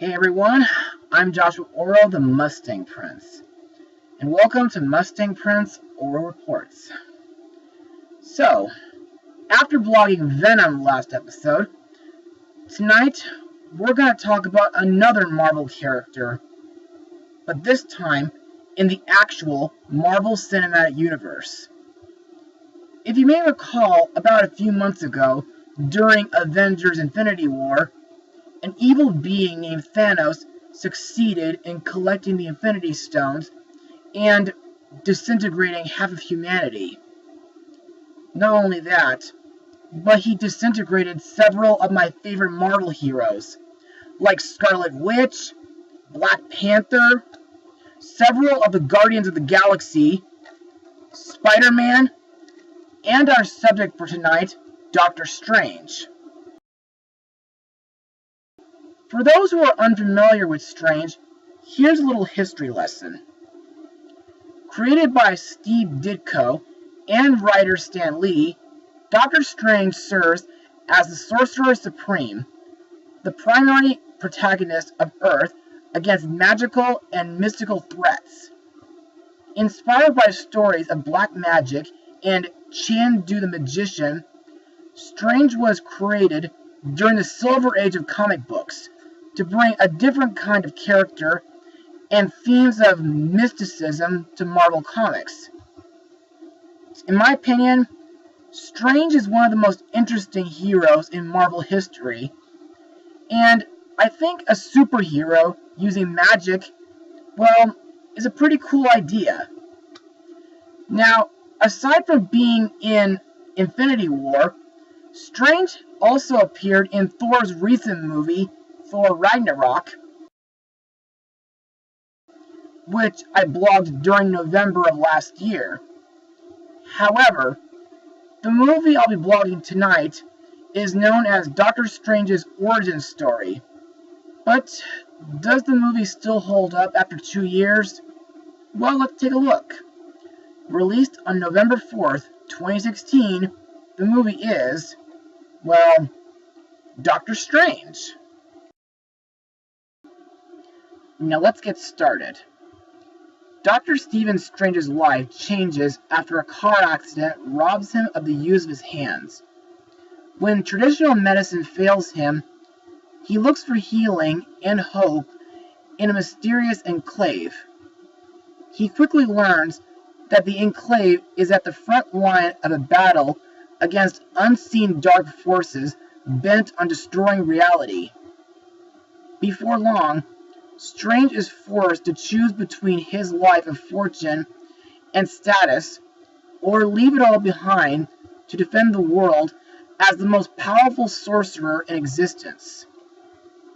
Hey everyone, I'm Joshua Orro, the Mustang Prince, and welcome to Mustang Prince Orro Reports. So, after blogging Venom last episode, tonight we're going to talk about another Marvel character, but this time in the actual Marvel Cinematic Universe. If you may recall, about a few months ago, during Avengers Infinity War, an evil being named Thanos succeeded in collecting the Infinity Stones and disintegrating half of humanity. Not only that, but he disintegrated several of my favorite Marvel heroes, like Scarlet Witch, Black Panther, several of the Guardians of the Galaxy, Spider-Man, and our subject for tonight, Doctor Strange. For those who are unfamiliar with Strange, here's a little history lesson. Created by Steve Ditko and writer Stan Lee, Doctor Strange serves as the Sorcerer Supreme, the primary protagonist of Earth against magical and mystical threats. Inspired by stories of black magic and Chandu the Magician, Strange was created during the Silver Age of comic books to bring a different kind of character and themes of mysticism to Marvel Comics. In my opinion, Strange is one of the most interesting heroes in Marvel history, and I think a superhero using magic, well, is a pretty cool idea. Now, aside from being in Infinity War, Strange also appeared in Thor's recent movie, Thor Ragnarok, which I blogged during November of last year. However, the movie I'll be blogging tonight is known as Doctor Strange's origin story. But does the movie still hold up after 2 years? Well, let's take a look. Released on November 4th, 2016, the movie is, well, Doctor Strange. Now let's get started. Dr. Stephen Strange's life changes after a car accident robs him of the use of his hands. When traditional medicine fails him, he looks for healing and hope in a mysterious enclave. He quickly learns that the enclave is at the front line of a battle against unseen dark forces bent on destroying reality. Before long, Strange is forced to choose between his life of fortune and status, or leave it all behind to defend the world as the most powerful sorcerer in existence.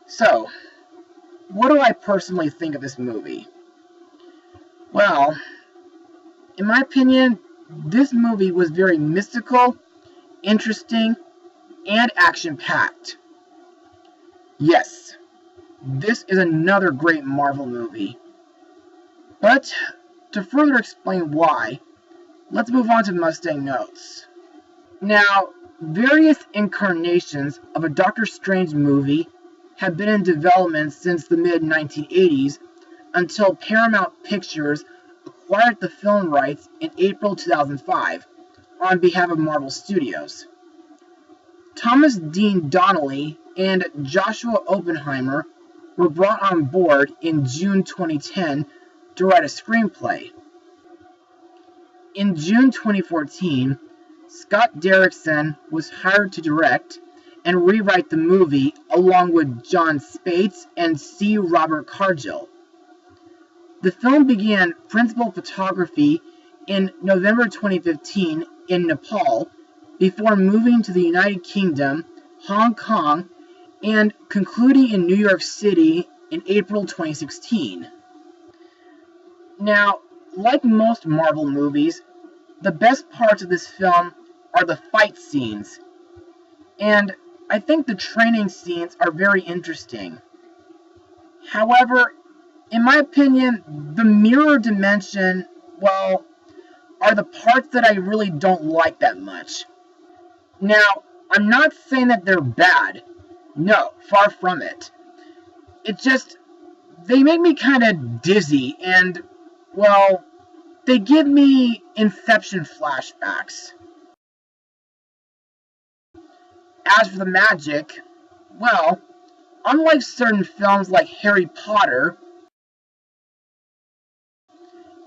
So, what do I personally think of this movie? Well, in my opinion, this movie was very mystical, interesting, and action-packed. Yes, this is another great Marvel movie. But, to further explain why, let's move on to Mustang notes. Now, various incarnations of a Doctor Strange movie have been in development since the mid-1980s until Paramount Pictures acquired the film rights in April 2005 on behalf of Marvel Studios. Thomas Dean Donnelly and Joshua Oppenheimer were brought on board in June 2010 to write a screenplay. In June 2014, Scott Derrickson was hired to direct and rewrite the movie along with John Spates and C. Robert Cargill. The film began principal photography in November 2015 in Nepal before moving to the United Kingdom, Hong Kong, and concluding in New York City in April 2016. Now, like most Marvel movies, the best parts of this film are the fight scenes, and I think the training scenes are very interesting. However, in my opinion, the mirror dimension, well, are the parts that I really don't like that much. Now, I'm not saying that they're bad. No, far from it. they make me kind of dizzy, and, well, they give me Inception flashbacks. As for the magic, well, unlike certain films like Harry Potter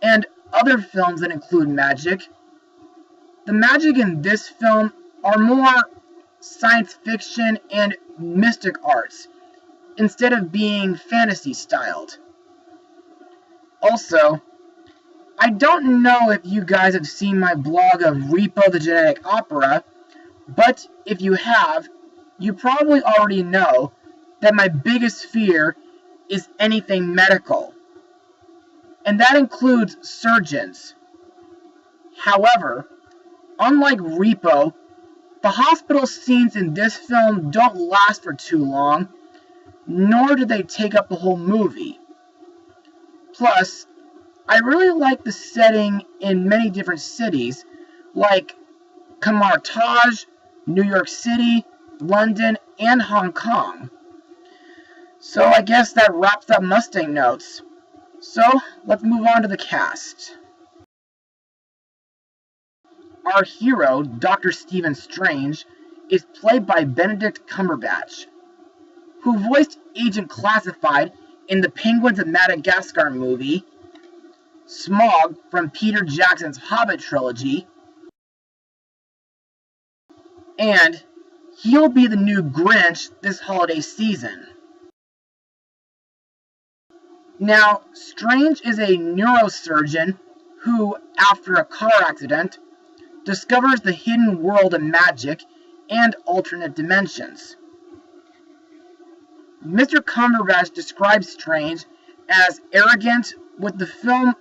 and other films that include magic, the magic in this film are more science fiction and mystic arts, instead of being fantasy styled. Also, I don't know if you guys have seen my blog of Repo the Genetic Opera, but if you have, you probably already know that my biggest fear is anything medical. And that includes surgeons. However, unlike Repo, the hospital scenes in this film don't last for too long, nor do they take up the whole movie. Plus, I really like the setting in many different cities, like Kamartaj, New York City, London, and Hong Kong. So I guess that wraps up Mustang notes. So, let's move on to the cast. Our hero, Dr. Stephen Strange, is played by Benedict Cumberbatch, who voiced Agent Classified in the Penguins of Madagascar movie, Smaug from Peter Jackson's Hobbit trilogy, and he'll be the new Grinch this holiday season. Now, Strange is a neurosurgeon who, after a car accident, discovers the hidden world of magic and alternate dimensions. Mr. Cumberbatch describes Strange as arrogant, with the film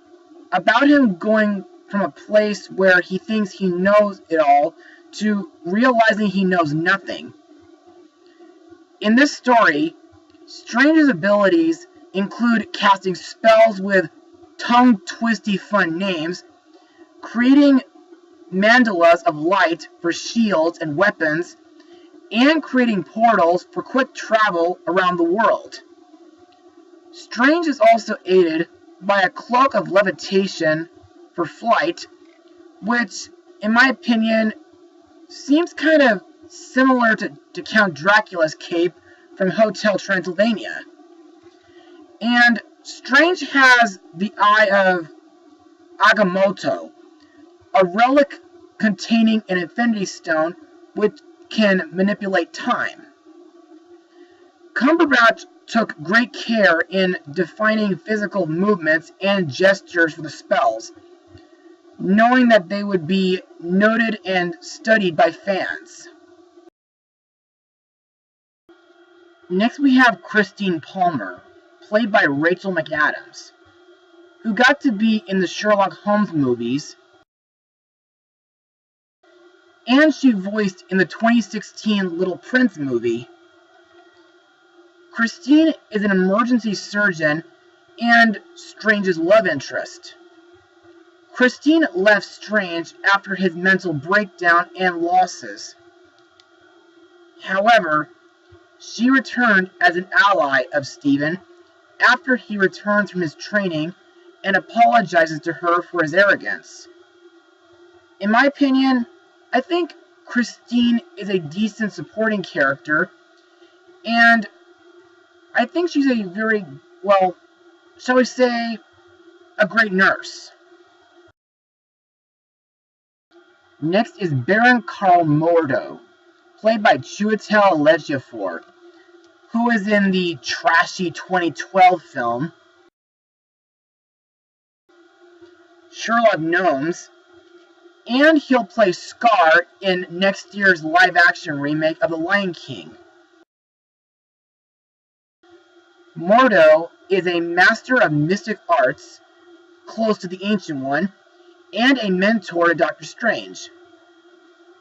about him going from a place where he thinks he knows it all to realizing he knows nothing. In this story, Strange's abilities include casting spells with tongue-twisty fun names, creating mandalas of light for shields and weapons, and creating portals for quick travel around the world. Strange is also aided by a cloak of levitation for flight, which, in my opinion, seems kind of similar to Count Dracula's cape from Hotel Transylvania. And Strange has the Eye of Agamotto, a relic containing an infinity stone which can manipulate time. Cumberbatch took great care in defining physical movements and gestures for the spells, knowing that they would be noted and studied by fans. Next we have Christine Palmer, played by Rachel McAdams, who got to be in the Sherlock Holmes movies, and she voiced in the 2016 Little Prince movie. Christine is an emergency surgeon and Strange's love interest. Christine left Strange after his mental breakdown and losses. However, she returned as an ally of Stephen after he returns from his training and apologizes to her for his arrogance. In my opinion, I think Christine is a decent supporting character, and I think she's a very, well, shall we say, a great nurse. Next is Baron Karl Mordo, played by Chiwetel Ejiofor, who is in the trashy 2012 film Sherlock Gnomes, and he'll play Scar in next year's live-action remake of The Lion King. Mordo is a master of mystic arts, close to the Ancient One, and a mentor to Doctor Strange.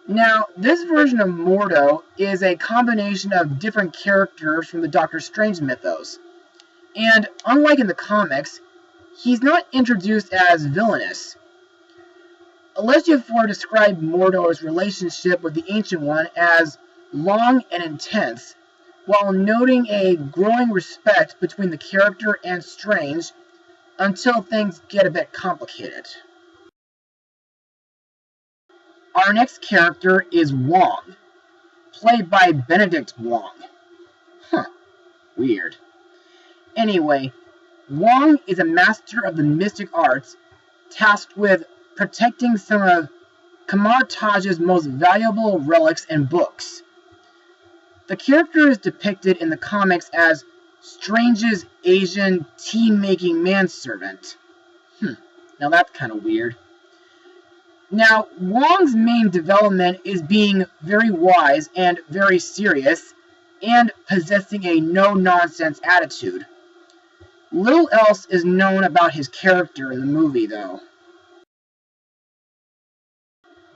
Now, this version of Mordo is a combination of different characters from the Doctor Strange mythos, and unlike in the comics, he's not introduced as villainous. Ejiofor described Mordo's relationship with the Ancient One as long and intense, while noting a growing respect between the character and Strange until things get a bit complicated. Our next character is Wong, played by Benedict Wong. Weird. Anyway, Wong is a master of the mystic arts, tasked with protecting some of Kamar Taj's most valuable relics and books. The character is depicted in the comics as Strange's Asian tea-making manservant. Now that's kind of weird. Now, Wong's main development is being very wise and very serious, and possessing a no-nonsense attitude. Little else is known about his character in the movie, though.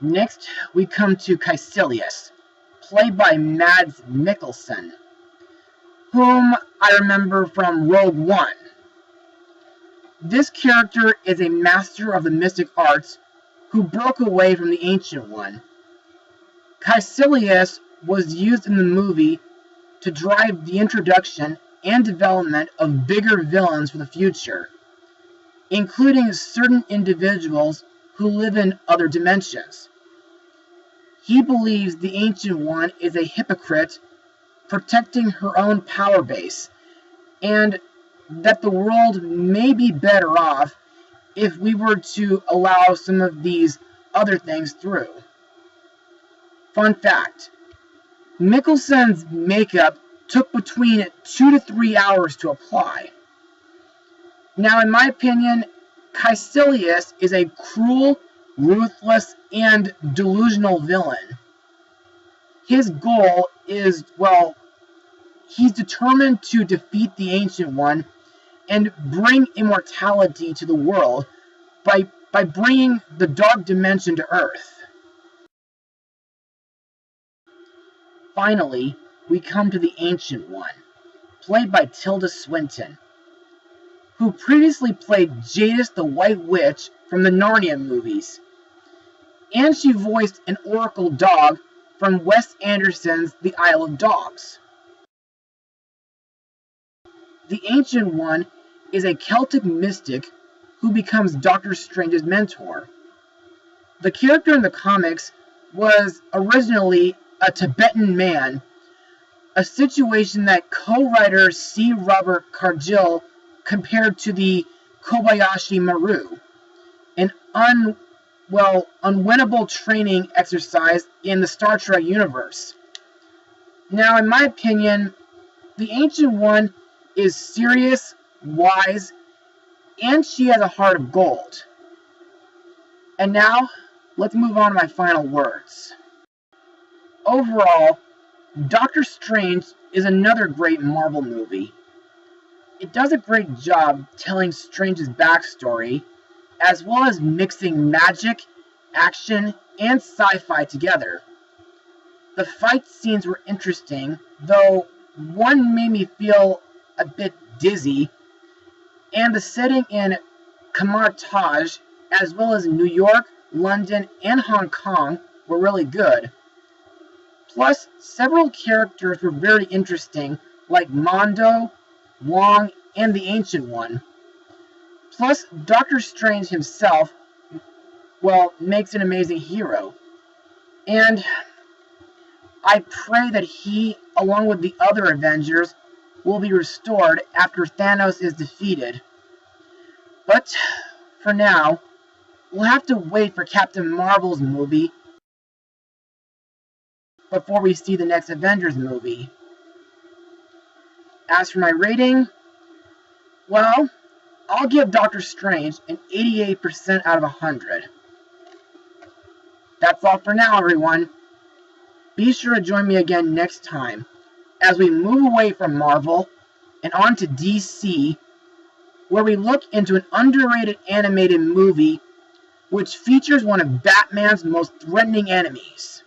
Next, we come to Caecilius, played by Mads Mikkelsen, whom I remember from Rogue One. This character is a master of the mystic arts who broke away from the Ancient One. Caecilius was used in the movie to drive the introduction and development of bigger villains for the future, including certain individuals who live in other dimensions. He believes the Ancient One is a hypocrite protecting her own power base, and that the world may be better off if we were to allow some of these other things through. Fun fact, Mikkelsen's makeup took between 2 to 3 hours to apply. Now, in my opinion, Caecilius is a cruel, ruthless, and delusional villain. His goal is, well, he's determined to defeat the Ancient One and bring immortality to the world by bringing the dark dimension to Earth. Finally, we come to the Ancient One, played by Tilda Swinton, who previously played Jadis the White Witch from the Narnia movies, and she voiced an oracle dog from Wes Anderson's The Isle of Dogs. The Ancient One is a Celtic mystic who becomes Doctor Strange's mentor. The character in the comics was originally a Tibetan man, a situation that co-writer C. Robert Cargill compared to the Kobayashi Maru, an unwinnable training exercise in the Star Trek universe. Now, in my opinion, the Ancient One is serious, wise, and she has a heart of gold. And now, let's move on to my final words. Overall, Doctor Strange is another great Marvel movie. It does a great job telling Strange's backstory, as well as mixing magic, action, and sci-fi together. The fight scenes were interesting, though one made me feel a bit dizzy, and the setting in Kamar Taj, as well as New York, London, and Hong Kong were really good. Plus, several characters were very interesting, like Mondo, Wong, and the Ancient One. Plus, Doctor Strange himself, makes an amazing hero. And I pray that he, along with the other Avengers, will be restored after Thanos is defeated. But, for now, we'll have to wait for Captain Marvel's movie before we see the next Avengers movie. As for my rating, I'll give Doctor Strange an 88% out of 100. That's all for now, everyone. Be sure to join me again next time as we move away from Marvel and on to DC, where we look into an underrated animated movie which features one of Batman's most threatening enemies,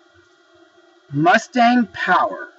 Mustang Power.